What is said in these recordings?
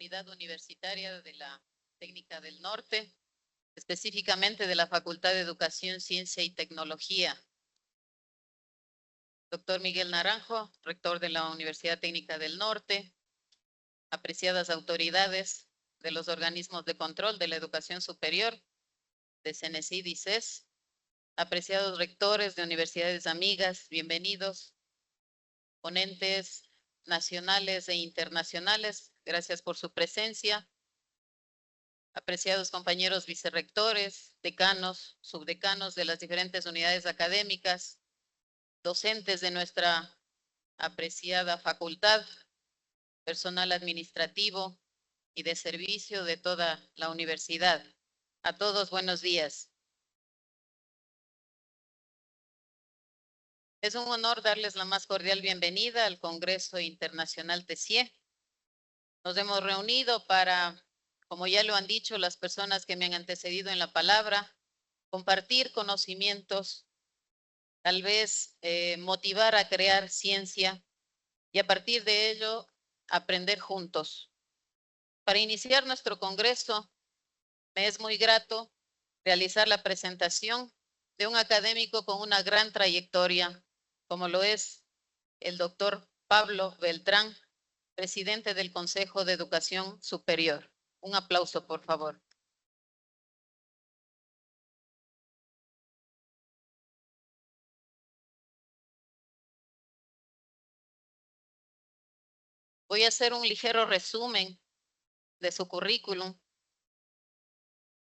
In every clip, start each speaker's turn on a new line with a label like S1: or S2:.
S1: comunidad universitaria de la Técnica del Norte, específicamente de la Facultad de Educación, Ciencia y Tecnología. Doctor Miguel Naranjo, rector de la Universidad Técnica del Norte, apreciadas autoridades de los organismos de control de la educación superior, de CENESID y CES, apreciados rectores de universidades amigas, bienvenidos, ponentes nacionales e internacionales, gracias por su presencia, apreciados compañeros vicerrectores, decanos, subdecanos de las diferentes unidades académicas, docentes de nuestra apreciada facultad, personal administrativo y de servicio de toda la universidad. A todos, buenos días. Es un honor darles la más cordial bienvenida al Congreso Internacional TESIE. Nos hemos reunido para, como ya lo han dicho las personas que me han antecedido en la palabra, compartir conocimientos, tal vez motivar a crear ciencia y a partir de ello aprender juntos. Para iniciar nuestro congreso, me es muy grato realizar la presentación de un académico con una gran trayectoria, como lo es el doctor Pablo Beltrán, presidente del Consejo de Educación Superior. Un aplauso, por favor. Voy a hacer un ligero resumen de su currículum.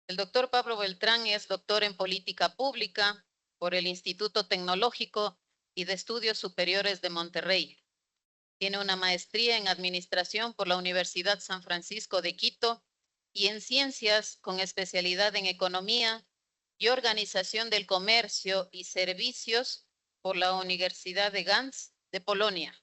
S1: El doctor Pablo Beltrán es doctor en Política Pública por el Instituto Tecnológico y de Estudios Superiores de Monterrey. Tiene una maestría en Administración por la Universidad San Francisco de Quito y en Ciencias con especialidad en Economía y Organización del Comercio y Servicios por la Universidad de Gdańsk de Polonia.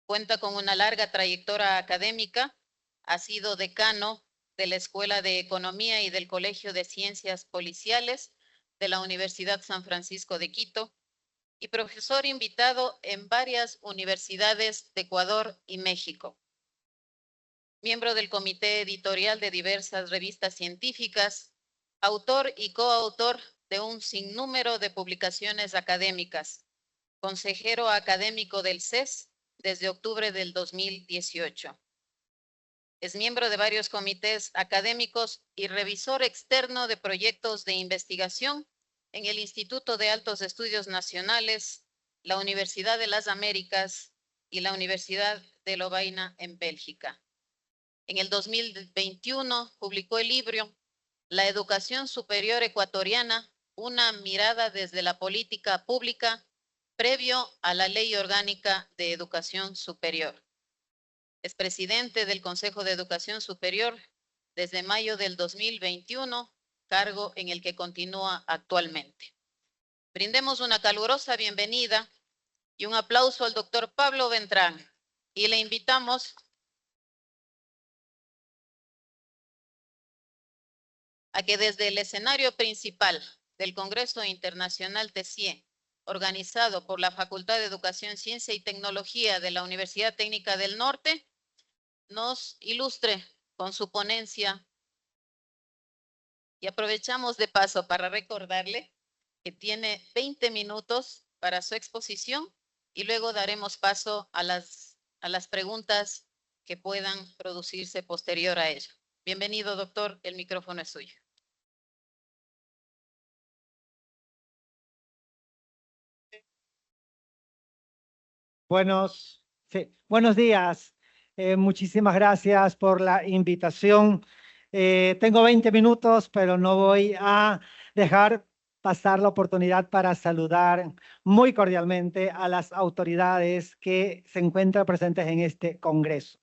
S1: Cuenta con una larga trayectoria académica, ha sido decano de la Escuela de Economía y del Colegio de Ciencias Policiales de la Universidad San Francisco de Quito y profesor invitado en varias universidades de Ecuador y México. Miembro del comité editorial de diversas revistas científicas, autor y coautor de un sinnúmero de publicaciones académicas, consejero académico del CES desde octubre del 2018. Es miembro de varios comités académicos y revisor externo de proyectos de investigación en el Instituto de Altos Estudios Nacionales, la Universidad de las Américas y la Universidad de Lovaina en Bélgica. En el 2021 publicó el libro La Educación Superior Ecuatoriana, una mirada desde la política pública previo a la Ley Orgánica de Educación Superior. Es presidente del Consejo de Educación Superior desde mayo del 2021, cargo en el que continúa actualmente. Brindemos una calurosa bienvenida y un aplauso al doctor Pablo Beltrán y le invitamos a que desde el escenario principal del Congreso Internacional TESIE, organizado por la Facultad de Educación, Ciencia y Tecnología de la Universidad Técnica del Norte, nos ilustre con su ponencia. Y aprovechamos de paso para recordarle que tiene 20 minutos para su exposición y luego daremos paso a las preguntas que puedan producirse posterior a ello. Bienvenido, doctor, el micrófono es suyo.
S2: Buenos días. Muchísimas gracias por la invitación. Tengo 20 minutos, pero no voy a dejar pasar la oportunidad para saludar muy cordialmente a las autoridades que se encuentran presentes en este congreso.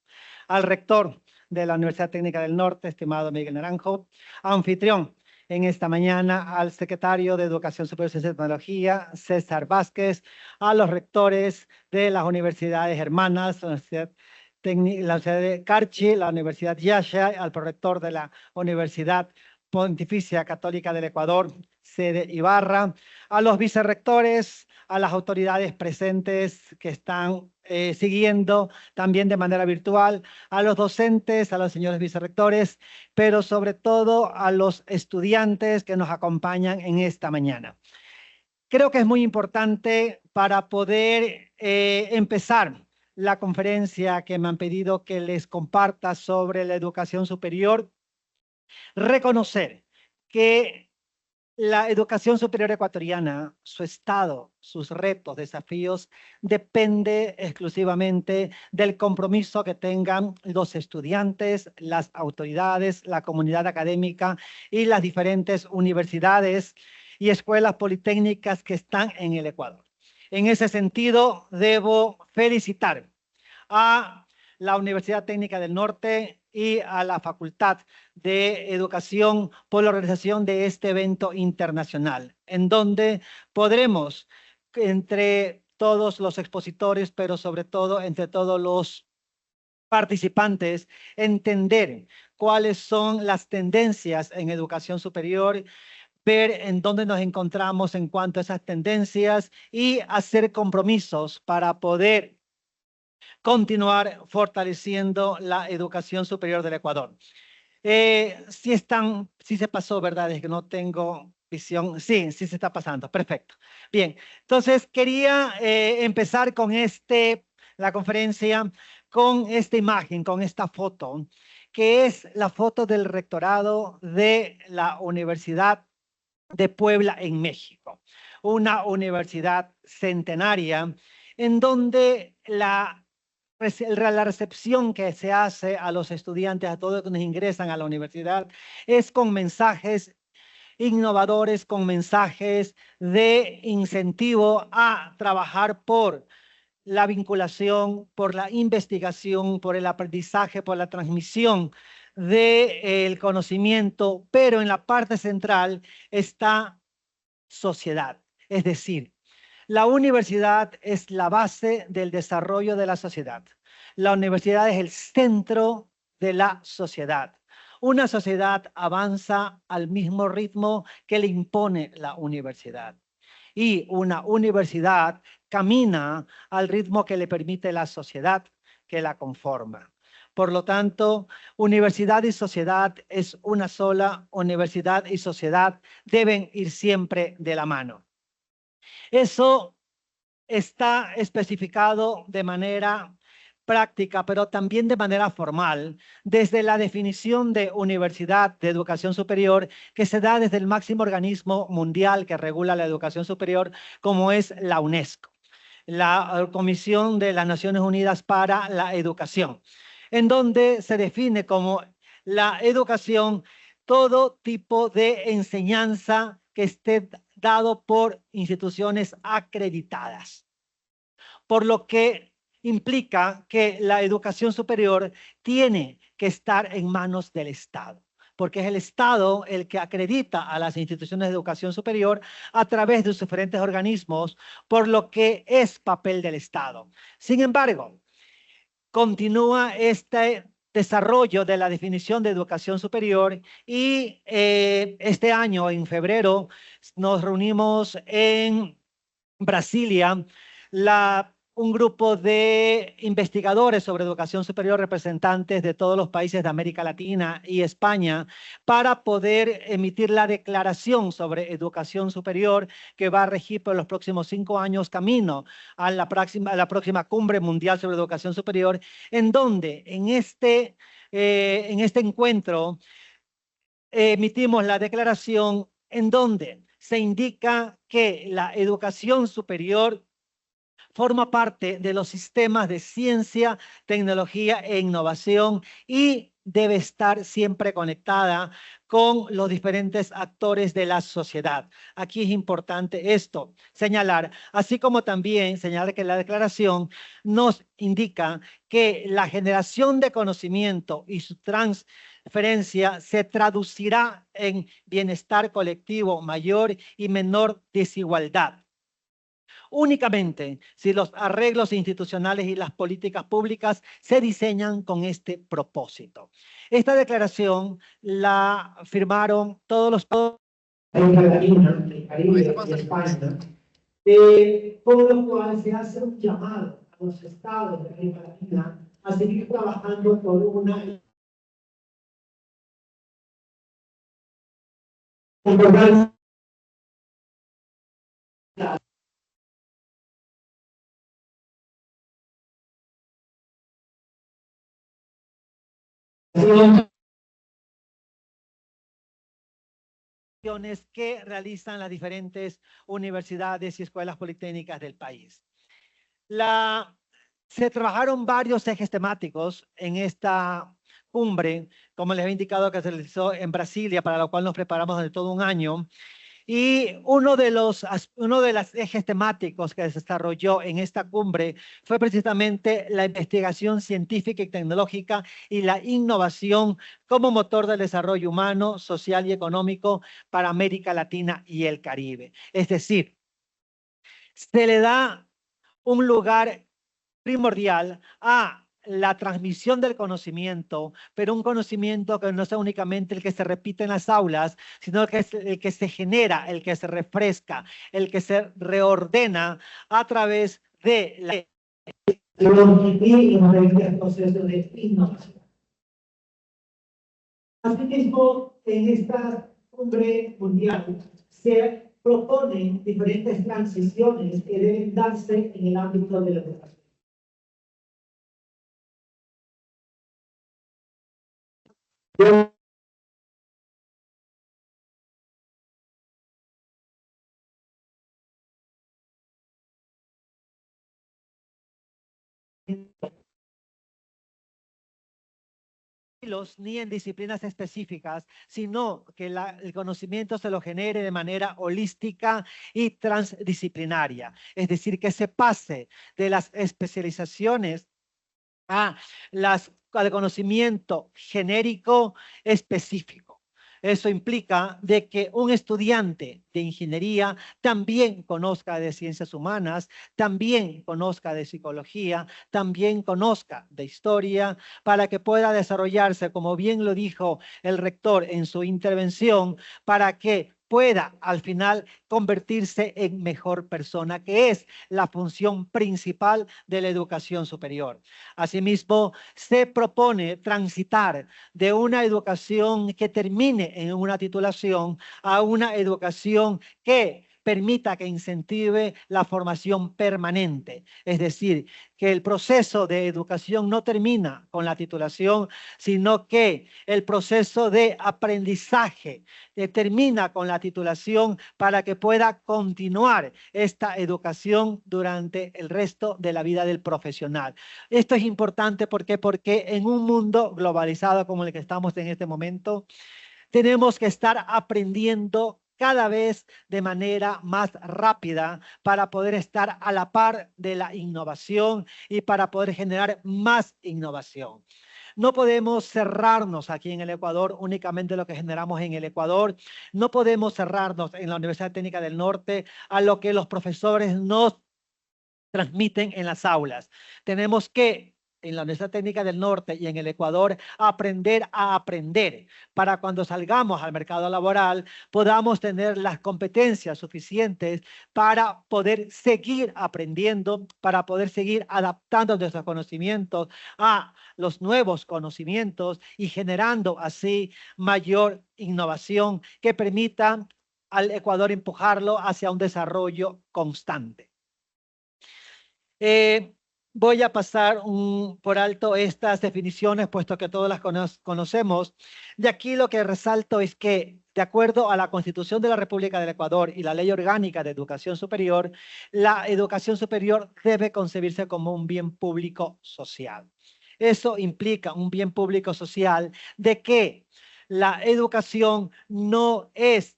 S2: Al rector de la Universidad Técnica del Norte, estimado Miguel Naranjo, anfitrión en esta mañana al secretario de Educación Superior, Ciencia y Tecnología, César Vázquez, a los rectores de las universidades hermanas, la Universidad de Carchi, la Universidad Yasha, al prorector de la Universidad Pontificia Católica del Ecuador, sede Ibarra, a los vicerrectores, a las autoridades presentes que están siguiendo también de manera virtual, a los docentes, a los señores vicerrectores, pero sobre todo a los estudiantes que nos acompañan en esta mañana. Creo que es muy importante para poder empezar la conferencia que me han pedido que les comparta sobre la educación superior, reconocer que la educación superior ecuatoriana, su estado, sus retos, desafíos, depende exclusivamente del compromiso que tengan los estudiantes, las autoridades, la comunidad académica y las diferentes universidades y escuelas politécnicas que están en el Ecuador. En ese sentido, debo felicitar a la Universidad Técnica del Norte y a la Facultad de Educación por la organización de este evento internacional, en donde podremos, entre todos los expositores, pero sobre todo entre todos los participantes, entender cuáles son las tendencias en educación superior, ver en dónde nos encontramos en cuanto a esas tendencias y hacer compromisos para poder continuar fortaleciendo la educación superior del Ecuador. Sí se pasó, ¿verdad? Es que no tengo visión. Sí se está pasando. Perfecto. Bien, entonces quería empezar con la conferencia con esta imagen, con esta foto, que es la foto del rectorado de la Universidad de Puebla en México, una universidad centenaria en donde la recepción que se hace a los estudiantes, a todos quienes ingresan a la universidad, es con mensajes innovadores, con mensajes de incentivo a trabajar por la vinculación, por la investigación, por el aprendizaje, por la transmisión del conocimiento, pero en la parte central está sociedad, es decir, la universidad es la base del desarrollo de la sociedad. La universidad es el centro de la sociedad. Una sociedad avanza al mismo ritmo que le impone la universidad. Y una universidad camina al ritmo que le permite la sociedad que la conforma. Por lo tanto, universidad y sociedad es una sola. Universidad y sociedad deben ir siempre de la mano. Eso está especificado de manera práctica, pero también de manera formal, desde la definición de universidad de educación superior que se da desde el máximo organismo mundial que regula la educación superior, como es la UNESCO, la Comisión de las Naciones Unidas para la Educación, en donde se define como la educación todo tipo de enseñanza que esté dado por instituciones acreditadas, por lo que implica que la educación superior tiene que estar en manos del Estado, porque es el Estado el que acredita a las instituciones de educación superior a través de sus diferentes organismos, por lo que es papel del Estado. Sin embargo, continúa este desarrollo de la definición de educación superior y este año, en febrero, nos reunimos en Brasilia, un grupo de investigadores sobre educación superior, representantes de todos los países de América Latina y España, para poder emitir la declaración sobre educación superior que va a regir por los próximos 5 años camino a la próxima Cumbre Mundial sobre Educación Superior, en donde en este encuentro emitimos la declaración en donde se indica que la educación superior forma parte de los sistemas de ciencia, tecnología e innovación y debe estar siempre conectada con los diferentes actores de la sociedad. Aquí es importante esto, señalar, así como también señalar que la declaración nos indica que la generación de conocimiento y su transferencia se traducirá en bienestar colectivo mayor y menor desigualdad. Únicamente si los arreglos institucionales y las políticas públicas se diseñan con este propósito. Esta declaración la firmaron todos los países de Caribe y España, con los cuales se hace un llamado a los estados de América Latina a seguir trabajando por una que realizan las diferentes universidades y escuelas politécnicas del país. Se trabajaron varios ejes temáticos en esta cumbre, como les he indicado, que se realizó en Brasilia, para lo cual nos preparamos de todo un año. Y uno de los ejes temáticos que se desarrolló en esta cumbre fue precisamente la investigación científica y tecnológica y la innovación como motor del desarrollo humano, social y económico para América Latina y el Caribe. Es decir, se le da un lugar primordial a la transmisión del conocimiento, pero un conocimiento que no sea únicamente el que se repite en las aulas, sino que es el que se genera, el que se refresca, el que se reordena a través de la proceso de innovación. Asimismo, en esta cumbre mundial se proponen diferentes transiciones que deben darse en el ámbito de la educación. Ni en disciplinas específicas, sino que el conocimiento se lo genere de manera holística y transdisciplinaria. Es decir, que se pase de las especializaciones al conocimiento genérico específico. Eso implica de que un estudiante de ingeniería también conozca de ciencias humanas, también conozca de psicología, también conozca de historia, para que pueda desarrollarse, como bien lo dijo el rector en su intervención, para que pueda al final convertirse en mejor persona, que es la función principal de la educación superior. Asimismo, se propone transitar de una educación que termine en una titulación a una educación que permita, que incentive la formación permanente. Es decir, que el proceso de educación no termina con la titulación, sino que el proceso de aprendizaje termina con la titulación para que pueda continuar esta educación durante el resto de la vida del profesional. Esto es importante porque en un mundo globalizado como el que estamos en este momento, tenemos que estar aprendiendo cada vez de manera más rápida para poder estar a la par de la innovación y para poder generar más innovación. No podemos cerrarnos aquí en el Ecuador únicamente lo que generamos en el Ecuador. No podemos cerrarnos en la Universidad Técnica del Norte a lo que los profesores nos transmiten en las aulas. Tenemos que, en la Universidad Técnica del Norte y en el Ecuador, aprender a aprender para cuando salgamos al mercado laboral podamos tener las competencias suficientes para poder seguir aprendiendo, para poder seguir adaptando nuestros conocimientos a los nuevos conocimientos y generando así mayor innovación que permita al Ecuador empujarlo hacia un desarrollo constante. Voy a pasar por alto estas definiciones, puesto que todas las conocemos. De aquí lo que resalto es que, de acuerdo a la Constitución de la República del Ecuador y la Ley Orgánica de Educación Superior, la educación superior debe concebirse como un bien público social. Eso implica un bien público social de que la educación no es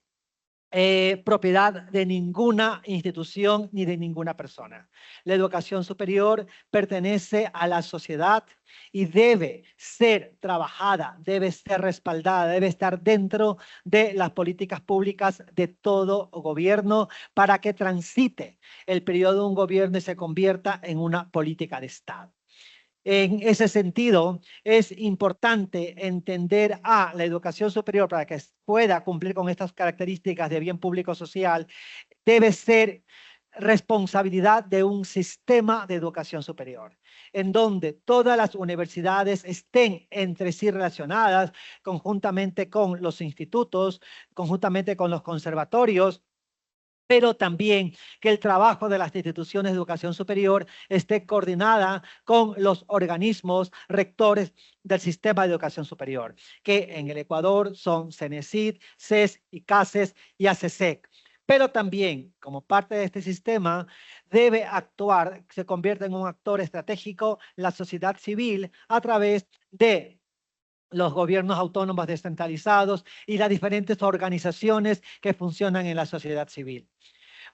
S2: propiedad de ninguna institución ni de ninguna persona. La educación superior pertenece a la sociedad y debe ser trabajada, debe ser respaldada, debe estar dentro de las políticas públicas de todo gobierno para que transite el periodo de un gobierno y se convierta en una política de Estado. En ese sentido, es importante entender a la educación superior para que pueda cumplir con estas características de bien público social. Debe ser responsabilidad de un sistema de educación superior, en donde todas las universidades estén entre sí relacionadas conjuntamente con los institutos, conjuntamente con los conservatorios, pero también que el trabajo de las instituciones de educación superior esté coordinada con los organismos rectores del sistema de educación superior, que en el Ecuador son CENESID, CES, ICASES y ACESEC. Pero también, como parte de este sistema, debe actuar, se convierte en un actor estratégico la sociedad civil a través de los gobiernos autónomos descentralizados y las diferentes organizaciones que funcionan en la sociedad civil.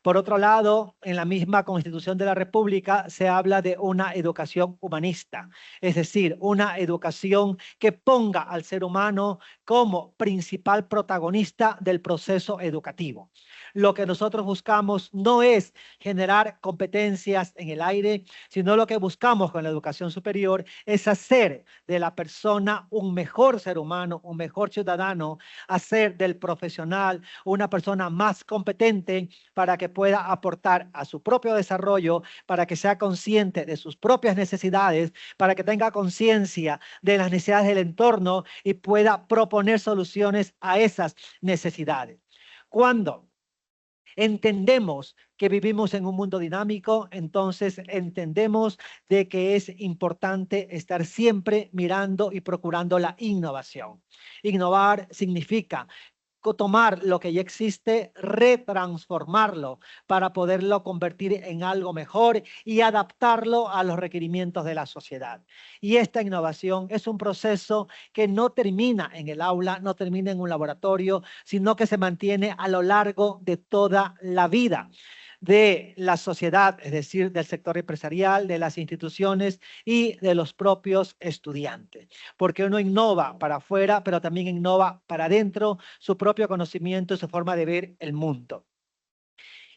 S2: Por otro lado, en la misma Constitución de la República se habla de una educación humanista, es decir, una educación que ponga al ser humano como principal protagonista del proceso educativo. Lo que nosotros buscamos no es generar competencias en el aire, sino lo que buscamos con la educación superior es hacer de la persona un mejor ser humano, un mejor ciudadano, hacer del profesional una persona más competente para que pueda aportar a su propio desarrollo, para que sea consciente de sus propias necesidades, para que tenga conciencia de las necesidades del entorno y pueda proponer soluciones a esas necesidades. Cuando entendemos que vivimos en un mundo dinámico, entonces entendemos de que es importante estar siempre mirando y procurando la innovación. Innovar significa tomar lo que ya existe, retransformarlo para poderlo convertir en algo mejor y adaptarlo a los requerimientos de la sociedad. Y esta innovación es un proceso que no termina en el aula, no termina en un laboratorio, sino que se mantiene a lo largo de toda la vida de la sociedad, es decir, del sector empresarial, de las instituciones y de los propios estudiantes. Porque uno innova para afuera, pero también innova para adentro su propio conocimiento y su forma de ver el mundo.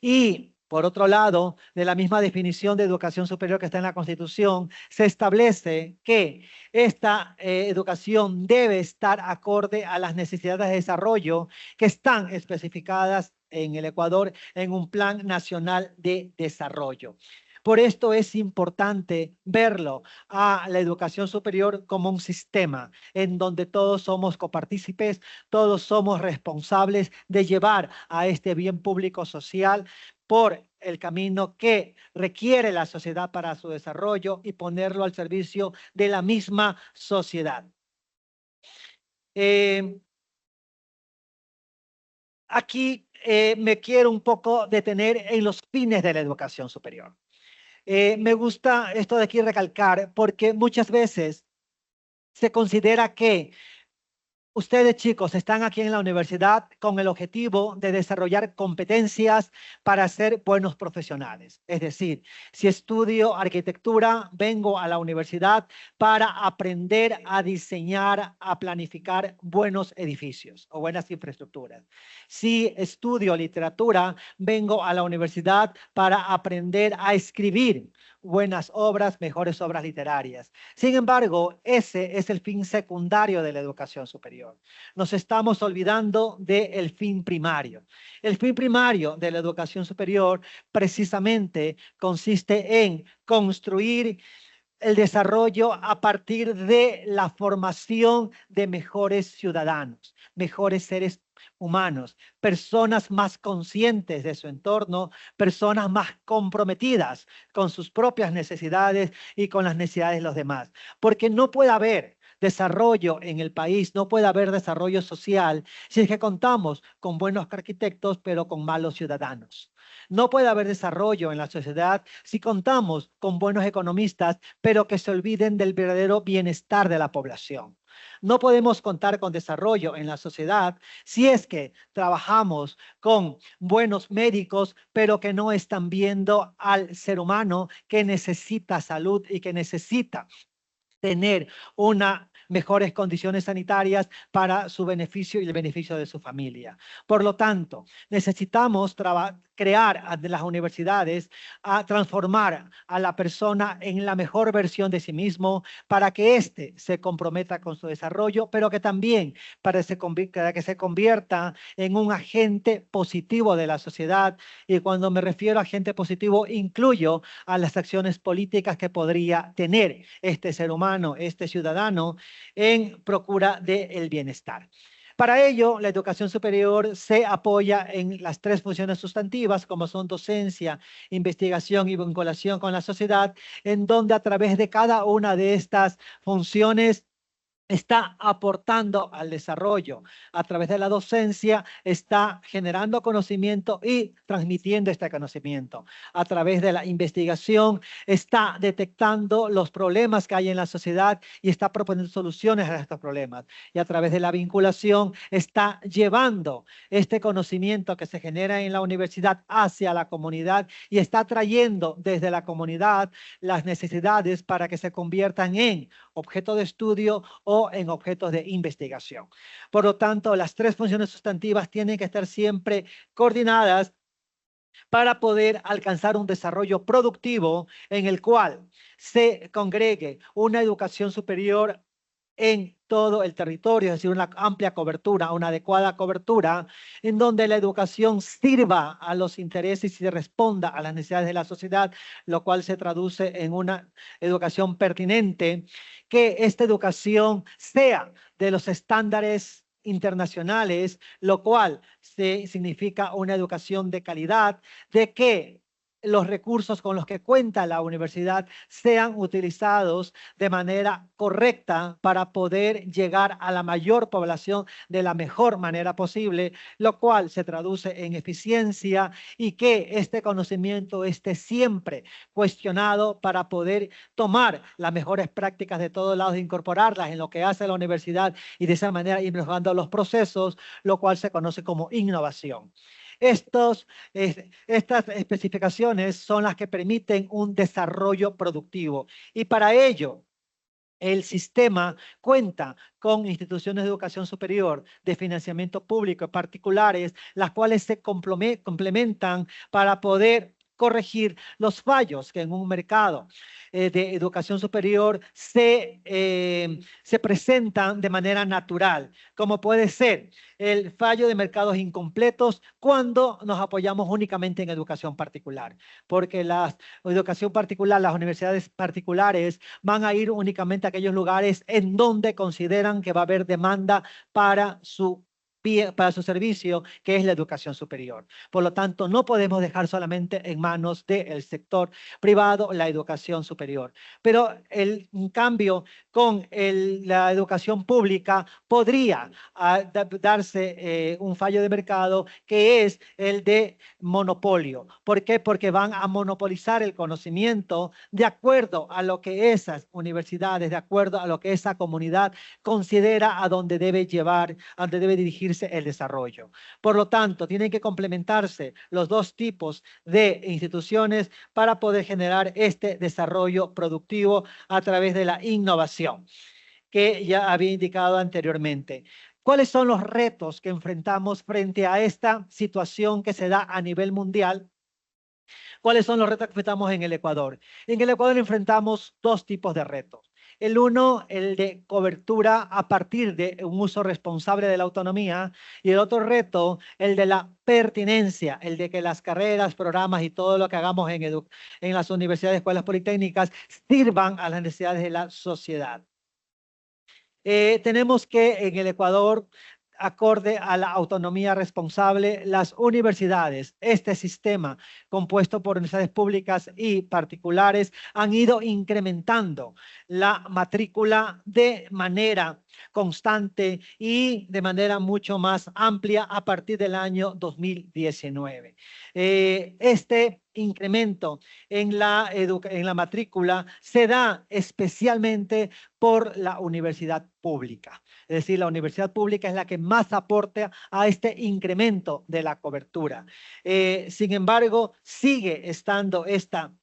S2: Y por otro lado, de la misma definición de educación superior que está en la Constitución, se establece que esta educación debe estar acorde a las necesidades de desarrollo que están especificadas en el Ecuador en un Plan Nacional de Desarrollo. Por esto es importante verlo a la educación superior como un sistema en donde todos somos copartícipes, todos somos responsables de llevar a este bien público social por el camino que requiere la sociedad para su desarrollo y ponerlo al servicio de la misma sociedad. Aquí me quiero un poco detener en los fines de la educación superior. Me gusta esto de aquí recalcar porque muchas veces se considera que ustedes, chicos, están aquí en la universidad con el objetivo de desarrollar competencias para ser buenos profesionales. Es decir, si estudio arquitectura, vengo a la universidad para aprender a diseñar, a planificar buenos edificios o buenas infraestructuras. Si estudio literatura, vengo a la universidad para aprender a escribir buenas obras, mejores obras literarias. Sin embargo, ese es el fin secundario de la educación superior. Nos estamos olvidando del fin primario. El fin primario de la educación superior precisamente consiste en construir el desarrollo a partir de la formación de mejores ciudadanos, mejores seres humanos, personas más conscientes de su entorno, personas más comprometidas con sus propias necesidades y con las necesidades de los demás. Porque no puede haber desarrollo en el país, no puede haber desarrollo social si es que contamos con buenos arquitectos, pero con malos ciudadanos. No puede haber desarrollo en la sociedad si contamos con buenos economistas, pero que se olviden del verdadero bienestar de la población. No podemos contar con desarrollo en la sociedad si es que trabajamos con buenos médicos, pero que no están viendo al ser humano que necesita salud y que necesita tener una mejores condiciones sanitarias para su beneficio y el beneficio de su familia. Por lo tanto, necesitamos crear a las universidades a transformar a la persona en la mejor versión de sí mismo para que éste se comprometa con su desarrollo, pero que también para que se convierta en un agente positivo de la sociedad. Y cuando me refiero a agente positivo, incluyo a las acciones políticas que podría tener este ser humano, este ciudadano, en procura del bienestar. Para ello, la educación superior se apoya en las tres funciones sustantivas, como son docencia, investigación y vinculación con la sociedad, en donde a través de cada una de estas funciones está aportando al desarrollo. A través de la docencia está generando conocimiento y transmitiendo este conocimiento. A través de la investigación está detectando los problemas que hay en la sociedad y está proponiendo soluciones a estos problemas. Y a través de la vinculación está llevando este conocimiento que se genera en la universidad hacia la comunidad y está trayendo desde la comunidad las necesidades para que se conviertan en objeto de estudio o en objetos de investigación. Por lo tanto, las tres funciones sustantivas tienen que estar siempre coordinadas para poder alcanzar un desarrollo productivo en el cual se congregue una educación superior en todo el territorio, es decir, una amplia cobertura, una adecuada cobertura, en donde la educación sirva a los intereses y responda a las necesidades de la sociedad, lo cual se traduce en una educación pertinente, que esta educación sea de los estándares internacionales, lo cual significa una educación de calidad, de que los recursos con los que cuenta la universidad sean utilizados de manera correcta para poder llegar a la mayor población de la mejor manera posible, lo cual se traduce en eficiencia y que este conocimiento esté siempre cuestionado para poder tomar las mejores prácticas de todos lados e incorporarlas en lo que hace la universidad y de esa manera ir mejorando los procesos, lo cual se conoce como innovación. Estas especificaciones son las que permiten un desarrollo productivo y para ello el sistema cuenta con instituciones de educación superior de financiamiento público y particulares, las cuales se complementan para poder corregir los fallos que en un mercado de educación superior se presentan de manera natural, como puede ser el fallo de mercados incompletos cuando nos apoyamos únicamente en educación particular, porque la educación particular, las universidades particulares van a ir únicamente a aquellos lugares en donde consideran que va a haber demanda para su servicio, que es la educación superior. Por lo tanto, no podemos dejar solamente en manos del sector privado la educación superior. Pero en cambio, con la educación pública podría darse un fallo de mercado que es el de monopolio. ¿Por qué? Porque van a monopolizar el conocimiento de acuerdo a lo que esas universidades, de acuerdo a lo que esa comunidad considera a dónde debe llevar, a dónde debe dirigirse el desarrollo. Por lo tanto, tienen que complementarse los dos tipos de instituciones para poder generar este desarrollo productivo a través de la innovación que ya había indicado anteriormente. ¿Cuáles son los retos que enfrentamos frente a esta situación que se da a nivel mundial? ¿Cuáles son los retos que enfrentamos en el Ecuador? En el Ecuador enfrentamos dos tipos de retos. El uno, el de cobertura a partir de un uso responsable de la autonomía, y el otro reto, el de la pertinencia, el de que las carreras, programas y todo lo que hagamos en las universidades, escuelas politécnicas sirvan a las necesidades de la sociedad. Tenemos que en el Ecuador, acorde a la autonomía responsable, las universidades, este sistema compuesto por universidades públicas y particulares, han ido incrementando la matrícula de manera constante y de manera mucho más amplia a partir del año 2019. Este incremento en la matrícula se da especialmente por la universidad pública. Es decir, la universidad pública es la que más aporta a este incremento de la cobertura. Sin embargo, sigue estando esta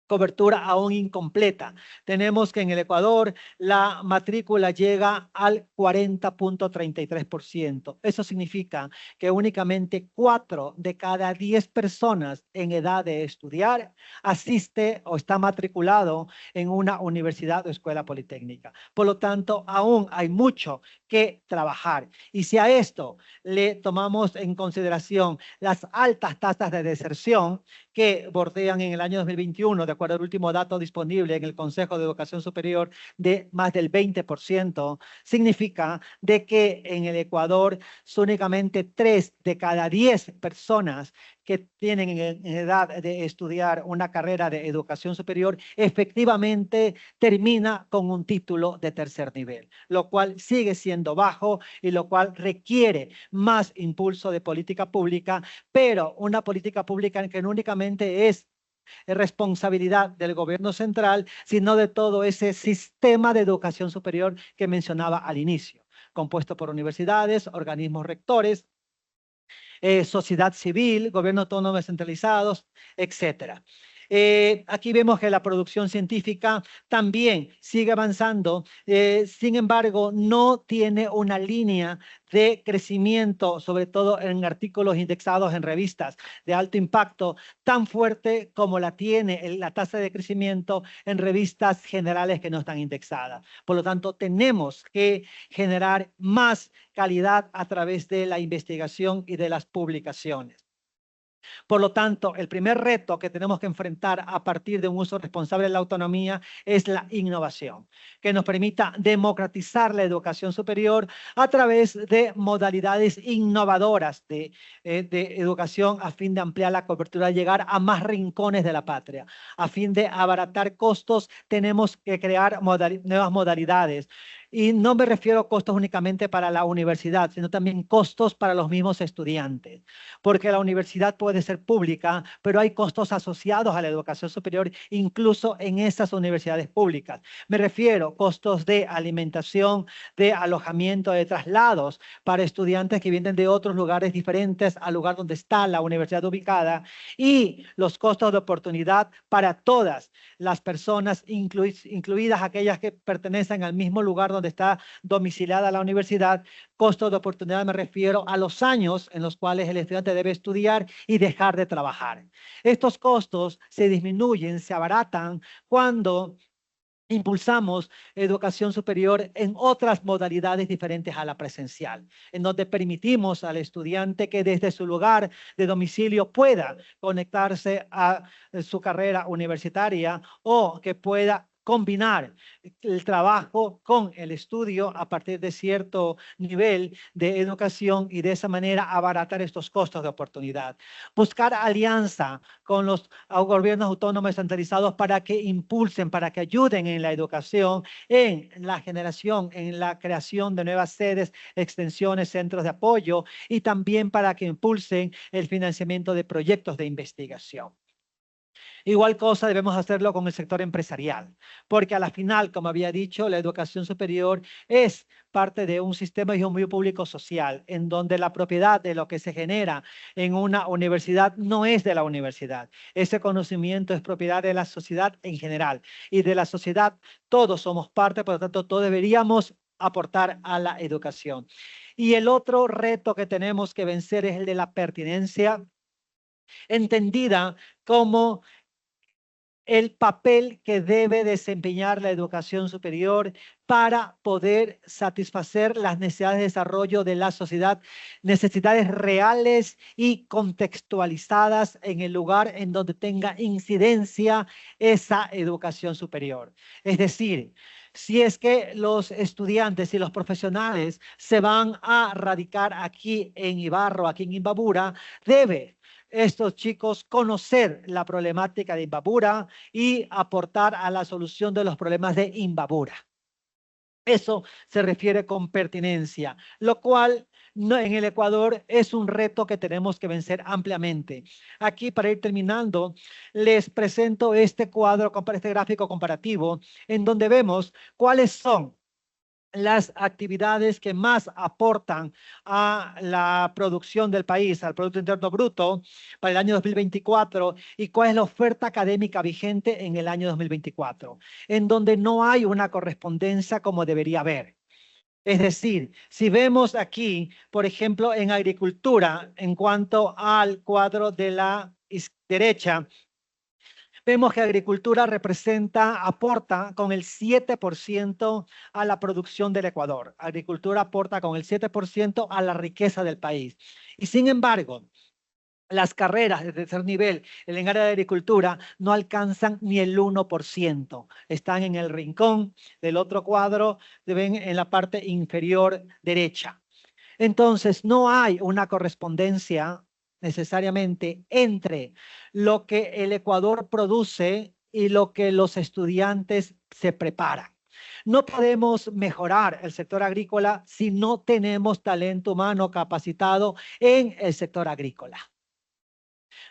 S2: cobertura aún incompleta. Tenemos que en el Ecuador la matrícula llega al 40.33%. Eso significa que únicamente 4 de cada 10 personas en edad de estudiar asiste o está matriculado en una universidad o escuela politécnica. Por lo tanto, aún hay mucho que trabajar. Y si a esto le tomamos en consideración las altas tasas de deserción que bordean en el año 2021, de acuerdo al último dato disponible en el Consejo de Educación Superior, de más del 20%, significa de que en el Ecuador son únicamente 3 de cada 10 personas que tienen en edad de estudiar una carrera de educación superior, efectivamente termina con un título de tercer nivel, lo cual sigue siendo bajo y lo cual requiere más impulso de política pública, pero una política pública que no únicamente es responsabilidad del gobierno central, sino de todo ese sistema de educación superior que mencionaba al inicio, compuesto por universidades, organismos rectores, sociedad civil, gobierno autónomo descentralizados, etcétera. Aquí vemos que la producción científica también sigue avanzando, sin embargo, no tiene una línea de crecimiento, sobre todo en artículos indexados en revistas de alto impacto, tan fuerte como la tiene la tasa de crecimiento en revistas generales que no están indexadas. Por lo tanto, tenemos que generar más calidad a través de la investigación y de las publicaciones. Por lo tanto, el primer reto que tenemos que enfrentar a partir de un uso responsable de la autonomía es la innovación, que nos permita democratizar la educación superior a través de modalidades innovadoras de educación a fin de ampliar la cobertura, llegar a más rincones de la patria. A fin de abaratar costos, tenemos que crear nuevas modalidades. Y no me refiero a costos únicamente para la universidad, sino también costos para los mismos estudiantes, porque la universidad puede ser pública, pero hay costos asociados a la educación superior, incluso en esas universidades públicas. Me refiero a costos de alimentación, de alojamiento, de traslados para estudiantes que vienen de otros lugares diferentes al lugar donde está la universidad ubicada, y los costos de oportunidad para todas las personas, incluidas aquellas que pertenecen al mismo lugar donde está domiciliada la universidad. Costo de oportunidad me refiero a los años en los cuales el estudiante debe estudiar y dejar de trabajar. Estos costos se disminuyen, se abaratan cuando impulsamos educación superior en otras modalidades diferentes a la presencial, en donde permitimos al estudiante que desde su lugar de domicilio pueda conectarse a su carrera universitaria o que pueda combinar el trabajo con el estudio a partir de cierto nivel de educación y de esa manera abaratar estos costos de oportunidad. Buscar alianza con los gobiernos autónomos descentralizados para que impulsen, para que ayuden en la educación, en la generación, en la creación de nuevas sedes, extensiones, centros de apoyo y también para que impulsen el financiamiento de proyectos de investigación. Igual cosa debemos hacerlo con el sector empresarial, porque a la final, como había dicho, la educación superior es parte de un sistema y un medio público social, en donde la propiedad de lo que se genera en una universidad no es de la universidad. Ese conocimiento es propiedad de la sociedad en general, y de la sociedad todos somos parte, por lo tanto, todos deberíamos aportar a la educación. Y el otro reto que tenemos que vencer es el de la pertinencia, entendida como el papel que debe desempeñar la educación superior para poder satisfacer las necesidades de desarrollo de la sociedad, necesidades reales y contextualizadas en el lugar en donde tenga incidencia esa educación superior. Es decir, si es que los estudiantes y los profesionales se van a radicar aquí en Ibarra, aquí en Imbabura, debe estos chicos conocer la problemática de Imbabura y aportar a la solución de los problemas de Imbabura. Eso se refiere con pertinencia, lo cual en el Ecuador es un reto que tenemos que vencer ampliamente. Aquí, para ir terminando, les presento este cuadro, este gráfico comparativo, en donde vemos cuáles son las actividades que más aportan a la producción del país, al Producto Interno Bruto para el año 2024 y cuál es la oferta académica vigente en el año 2024, en donde no hay una correspondencia como debería haber. Es decir, si vemos aquí, por ejemplo, en agricultura, en cuanto al cuadro de la derecha, vemos que agricultura aporta con el 7% a la producción del Ecuador. Agricultura aporta con el 7% a la riqueza del país. Y sin embargo, las carreras de tercer nivel en el área de agricultura no alcanzan ni el 1%. Están en el rincón del otro cuadro, ven en la parte inferior derecha. Entonces, no hay una correspondencia necesariamente entre lo que el Ecuador produce y lo que los estudiantes se preparan. No podemos mejorar el sector agrícola si no tenemos talento humano capacitado en el sector agrícola.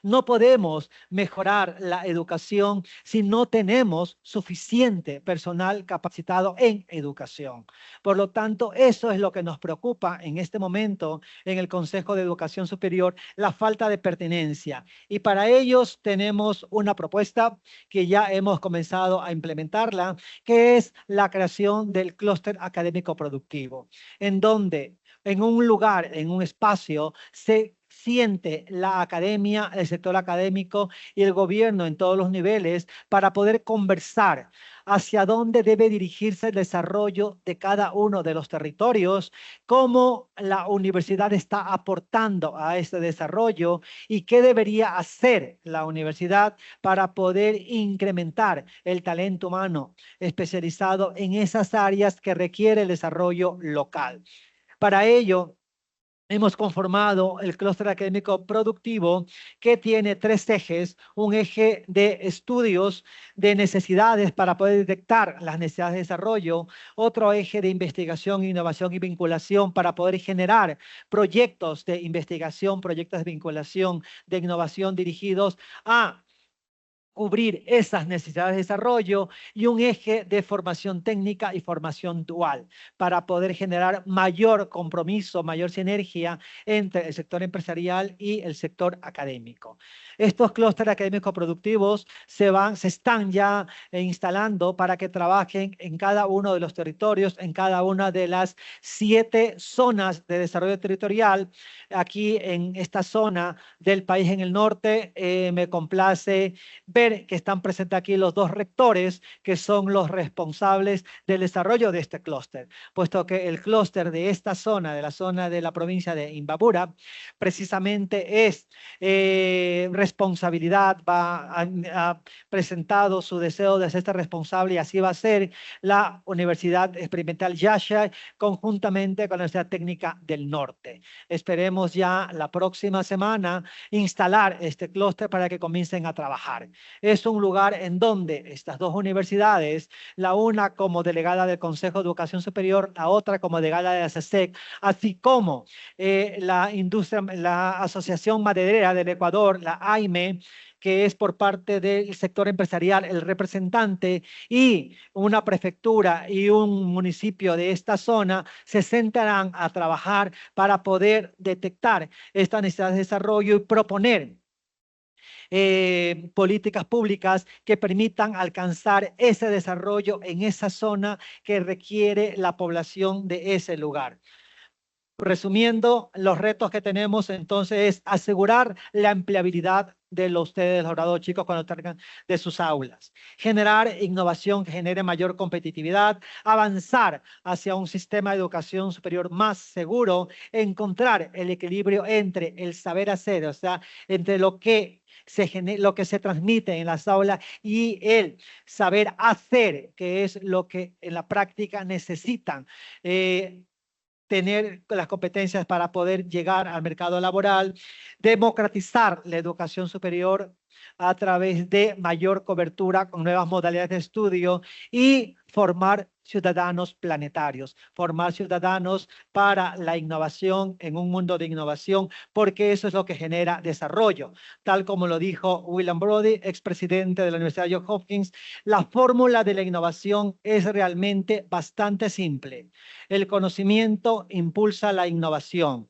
S2: No podemos mejorar la educación si no tenemos suficiente personal capacitado en educación. Por lo tanto, eso es lo que nos preocupa en este momento en el Consejo de Educación Superior, la falta de pertinencia. Y para ellos tenemos una propuesta que ya hemos comenzado a implementarla, que es la creación del clúster académico productivo, en donde en un lugar, en un espacio, se siente la academia, el sector académico y el gobierno en todos los niveles para poder conversar hacia dónde debe dirigirse el desarrollo de cada uno de los territorios, cómo la universidad está aportando a ese desarrollo y qué debería hacer la universidad para poder incrementar el talento humano especializado en esas áreas que requiere el desarrollo local. Para ello, hemos conformado el clúster académico productivo que tiene 3 ejes, un eje de estudios de necesidades para poder detectar las necesidades de desarrollo, otro eje de investigación, innovación y vinculación para poder generar proyectos de investigación, proyectos de vinculación, de innovación dirigidos a cubrir esas necesidades de desarrollo y un eje de formación técnica y formación dual para poder generar mayor compromiso, mayor sinergia entre el sector empresarial y el sector académico. Estos clústeres académicos productivos se están ya instalando para que trabajen en cada uno de los territorios, en cada una de las 7 zonas de desarrollo territorial. Aquí en esta zona del país en el norte me complace ver que están presentes aquí los 2 rectores que son los responsables del desarrollo de este clúster, puesto que el clúster de esta zona, de la zona de la provincia de Imbabura, precisamente es responsabilidad, ha presentado su deseo de ser responsable y así va a ser la Universidad Experimental Yasha conjuntamente con la Universidad Técnica del Norte. Esperemos ya la próxima semana instalar este clúster para que comiencen a trabajar. Es un lugar en donde estas 2 universidades, la una como delegada del Consejo de Educación Superior, la otra como delegada de la SESEC, así como la Asociación Maderera del Ecuador, la AIME, que es por parte del sector empresarial el representante, y una prefectura y un municipio de esta zona se sentarán a trabajar para poder detectar esta necesidad de desarrollo y proponer políticas públicas que permitan alcanzar ese desarrollo en esa zona que requiere la población de ese lugar. Resumiendo, los retos que tenemos entonces es asegurar la empleabilidad de ustedes, los graduados chicos, cuando salgan de sus aulas. Generar innovación que genere mayor competitividad, avanzar hacia un sistema de educación superior más seguro, encontrar el equilibrio entre el saber hacer, o sea, entre lo que se transmite en las aulas y el saber hacer, que es lo que en la práctica necesitan tener las competencias para poder llegar al mercado laboral, democratizar la educación superior a través de mayor cobertura con nuevas modalidades de estudio y formar ciudadanos planetarios, formar ciudadanos para la innovación en un mundo de innovación, porque eso es lo que genera desarrollo. Tal como lo dijo William Brody, expresidente de la Universidad de Johns Hopkins, la fórmula de la innovación es realmente bastante simple. El conocimiento impulsa la innovación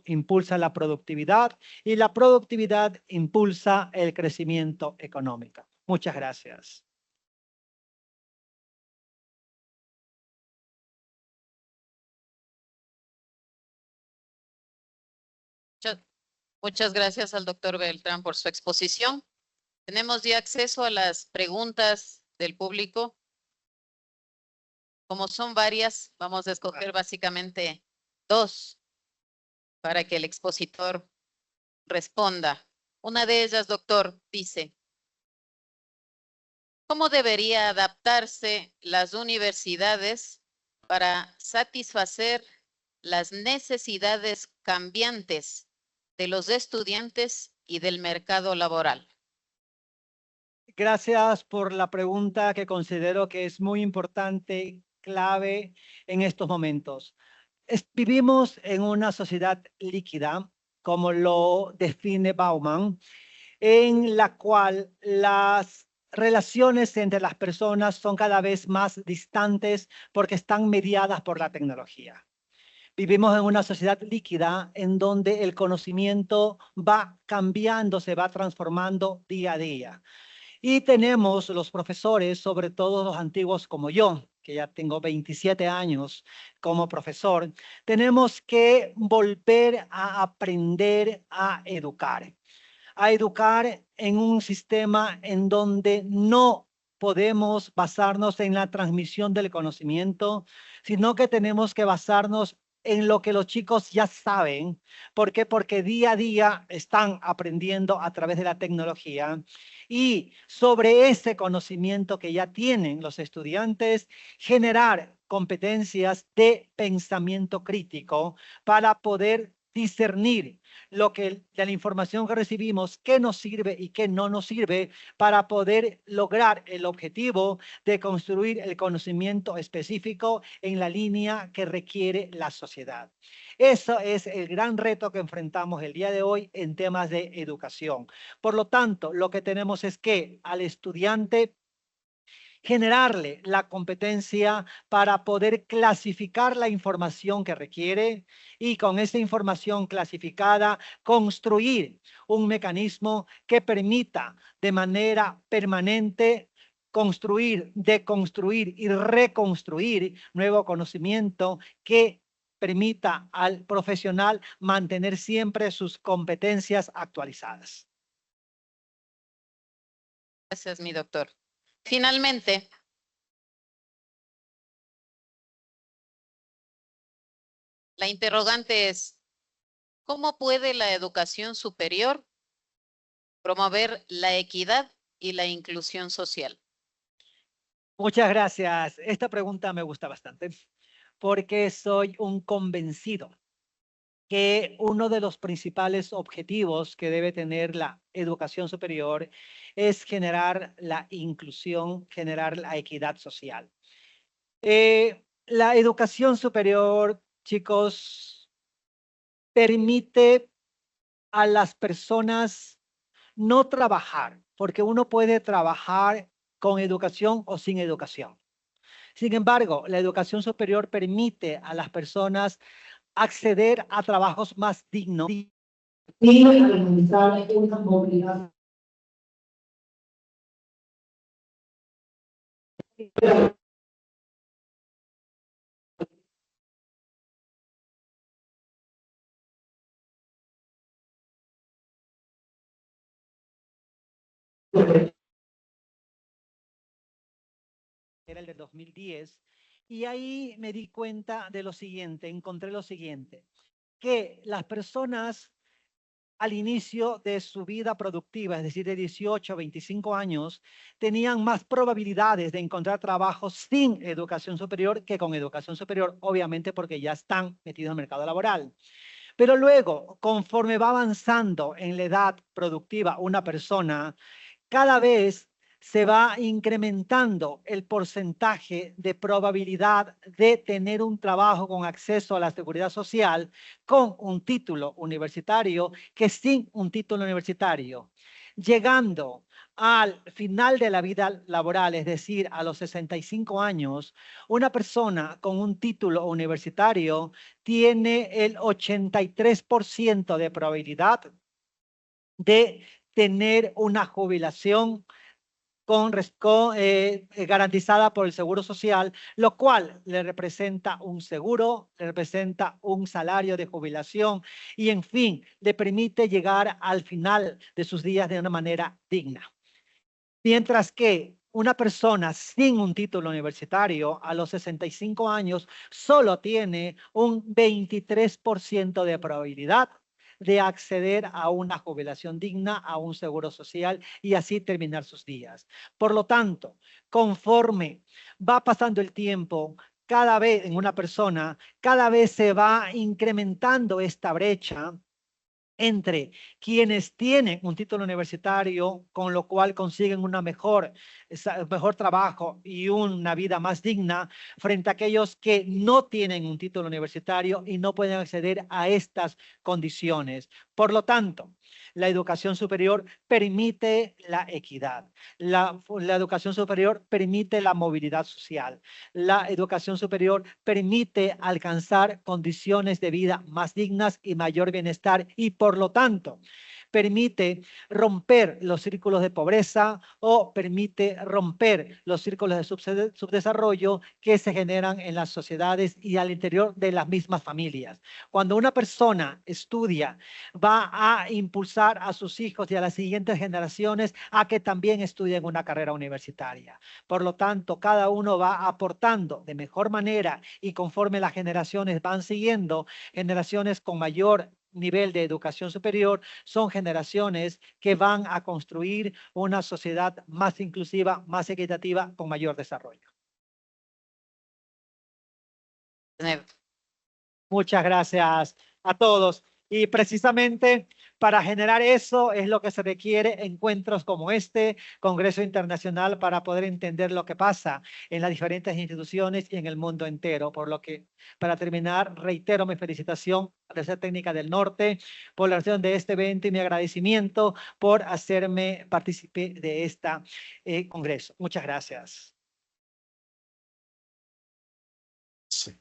S2: impulsa la productividad y la productividad impulsa el crecimiento económico. Muchas gracias.
S1: Muchas gracias al doctor Beltrán por su exposición. Tenemos ya acceso a las preguntas del público. Como son varias, vamos a escoger básicamente dos para que el expositor responda. Una de ellas, doctor, dice, ¿cómo debería adaptarse las universidades para satisfacer las necesidades cambiantes de los estudiantes y del mercado laboral?
S2: Gracias por la pregunta que considero que es muy importante, clave en estos momentos. Vivimos en una sociedad líquida, como lo define Bauman, en la cual las relaciones entre las personas son cada vez más distantes porque están mediadas por la tecnología. Vivimos en una sociedad líquida en donde el conocimiento va cambiando, se va transformando día a día. Y tenemos los profesores, sobre todo los antiguos como yo, que ya tengo 27 años como profesor, tenemos que volver a aprender a educar en un sistema en donde no podemos basarnos en la transmisión del conocimiento, sino que tenemos que basarnos en lo que los chicos ya saben. ¿Por qué? Porque día a día están aprendiendo a través de la tecnología y sobre ese conocimiento que ya tienen los estudiantes, generar competencias de pensamiento crítico para poder discernir lo que de la información que recibimos, qué nos sirve y qué no nos sirve para poder lograr el objetivo de construir el conocimiento específico en la línea que requiere la sociedad. Eso es el gran reto que enfrentamos el día de hoy en temas de educación. Por lo tanto, lo que tenemos es que al estudiante generarle la competencia para poder clasificar la información que requiere y con esa información clasificada construir un mecanismo que permita de manera permanente construir, deconstruir y reconstruir nuevo conocimiento que permita al profesional mantener siempre sus competencias actualizadas.
S1: Gracias, mi doctor. Finalmente, la interrogante es, ¿cómo puede la educación superior promover la equidad y la inclusión social?
S2: Muchas gracias. Esta pregunta me gusta bastante porque soy un convencido que uno de los principales objetivos que debe tener la educación superior es generar la inclusión, generar la equidad social. La educación superior, chicos, permite a las personas no trabajar, porque uno puede trabajar con educación o sin educación. Sin embargo, la educación superior permite a las personas acceder a trabajos más dignos y realizar una movilidad. Era el de 2010, y ahí me di cuenta de lo siguiente, encontré lo siguiente, que las personas al inicio de su vida productiva, es decir, de 18 a 25 años, tenían más probabilidades de encontrar trabajo sin educación superior que con educación superior, obviamente porque ya están metidos en el mercado laboral. Pero luego, conforme va avanzando en la edad productiva una persona, cada vez se va incrementando el porcentaje de probabilidad de tener un trabajo con acceso a la seguridad social con un título universitario que sin un título universitario. Llegando al final de la vida laboral, es decir, a los 65 años, una persona con un título universitario tiene el 83% de probabilidad de tener una jubilación garantizada por el Seguro Social, lo cual le representa un seguro, le representa un salario de jubilación y, en fin, le permite llegar al final de sus días de una manera digna. Mientras que una persona sin un título universitario a los 65 años solo tiene un 23% de probabilidad de acceder a una jubilación digna, a un seguro social y así terminar sus días. Por lo tanto, conforme va pasando el tiempo, cada vez en una persona, cada vez se va incrementando esta brecha entre quienes tienen un título universitario, con lo cual consiguen mejor trabajo y una vida más digna, frente a aquellos que no tienen un título universitario y no pueden acceder a estas condiciones. Por lo tanto, la educación superior permite la equidad. La educación superior permite la movilidad social. La educación superior permite alcanzar condiciones de vida más dignas y mayor bienestar y por lo tanto permite romper los círculos de pobreza o permite romper los círculos de subdesarrollo que se generan en las sociedades y al interior de las mismas familias. Cuando una persona estudia, va a impulsar a sus hijos y a las siguientes generaciones a que también estudien una carrera universitaria. Por lo tanto, cada uno va aportando de mejor manera y conforme las generaciones van siguiendo, generaciones con mayor nivel de educación superior son generaciones que van a construir una sociedad más inclusiva, más equitativa, con mayor desarrollo. Muchas gracias a todos. Y precisamente para generar eso es lo que se requiere encuentros como este, Congreso Internacional, para poder entender lo que pasa en las diferentes instituciones y en el mundo entero. Por lo que, para terminar, reitero mi felicitación a la Universidad Técnica del Norte por la organización de este evento y mi agradecimiento por hacerme partícipe de este congreso. Muchas gracias.
S3: Sí.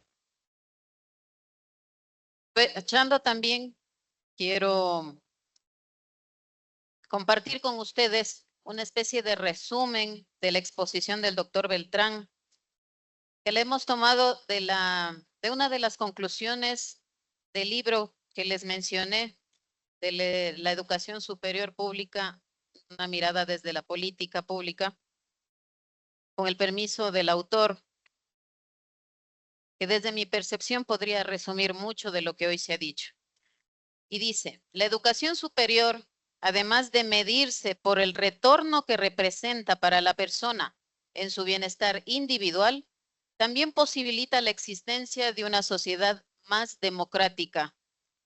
S1: Aprovechando también, quiero compartir con ustedes una especie de resumen de la exposición del doctor Beltrán, que le hemos tomado de una de las conclusiones del libro que les mencioné, de la educación superior pública, una mirada desde la política pública, con el permiso del autor, que desde mi percepción podría resumir mucho de lo que hoy se ha dicho. Y dice, la educación superior, además de medirse por el retorno que representa para la persona en su bienestar individual, también posibilita la existencia de una sociedad más democrática,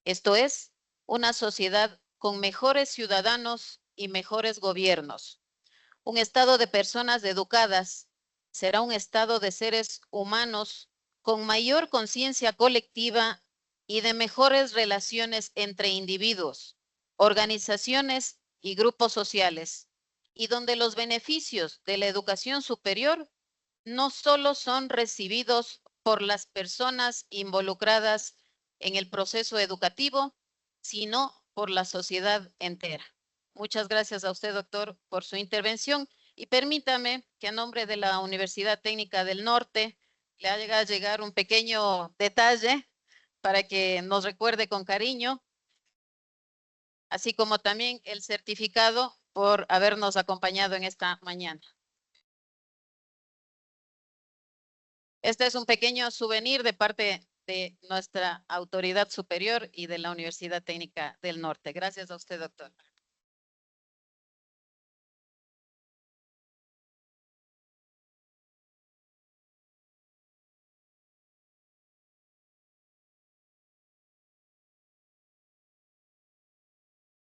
S1: esto es, una sociedad con mejores ciudadanos y mejores gobiernos. Un estado de personas educadas será un estado de seres humanos con mayor conciencia colectiva y de mejores relaciones entre individuos, organizaciones y grupos sociales, y donde los beneficios de la educación superior no solo son recibidos por las personas involucradas en el proceso educativo, sino por la sociedad entera. Muchas gracias a usted, doctor, por su intervención y permítame que a nombre de la Universidad Técnica del Norte le haga llegar un pequeño detalle para que nos recuerde con cariño, así como también el certificado por habernos acompañado en esta mañana. Este es un pequeño souvenir de parte de nuestra autoridad superior y de la Universidad Técnica del Norte. Gracias a usted, doctor.